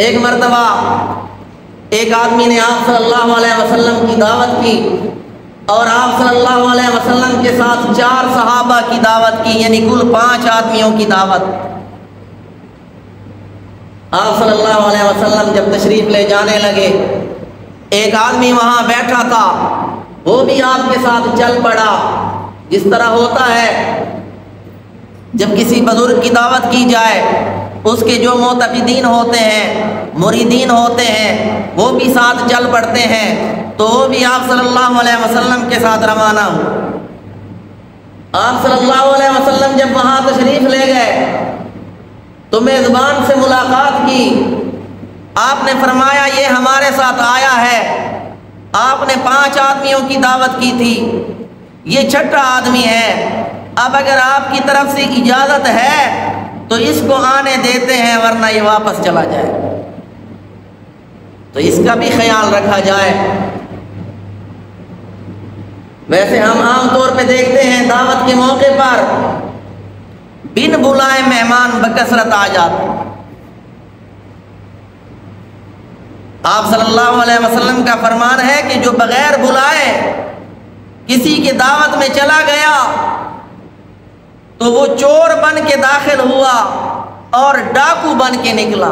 ایک مرتبہ ایک آدمی نے آپ صلی اللہ علیہ وسلم کی دعوت کی اور آپ صلی اللہ علیہ وسلم کے ساتھ 4 صحابہ کی دعوت کی، یعنی کل 5 آدمیوں کی دعوت۔ آپ صلی اللہ علیہ وسلم جب تشریف لے جانے لگے، ایک آدمی وہاں بیٹھا تھا، وہ بھی آپ کے ساتھ چل پڑا۔ جس طرح ہوتا ہے جب کسی بزرگ کی دعوت کی جائے، اس کے جو معتقدین ہوتے ہیں، مریدین ہوتے ہیں، وہ بھی ساتھ چل پڑتے ہیں، تو وہ بھی آپ صلی اللہ علیہ وسلم کے ساتھ روانہ ہو۔ آپ صلی اللہ علیہ وسلم جب وہاں تشریف لے گئے تو میزبان سے ملاقات کی۔ آپ نے فرمایا یہ ہمارے ساتھ آیا ہے، آپ نے 5 آدمیوں کی دعوت کی تھی، یہ 6واں آدمی ہے، اب اگر آپ کی طرف سے اجازت ہے تو اس کو آنے دیتے ہیں، ورنہ یہ واپس چلا جائے۔ تو اس کا بھی خیال رکھا جائے۔ ویسے ہم عام طور پہ دیکھتے ہیں دعوت کے موقع پر بن بلائے مہمان بکثرت آ جاتے ہیں۔ آپ صلی اللہ علیہ وسلم کا فرمان ہے کہ جو بغیر بلائے کسی کی دعوت میں چلا گیا تو وہ چور بن کے داخل ہوا اور ڈاکو بن کے نکلا۔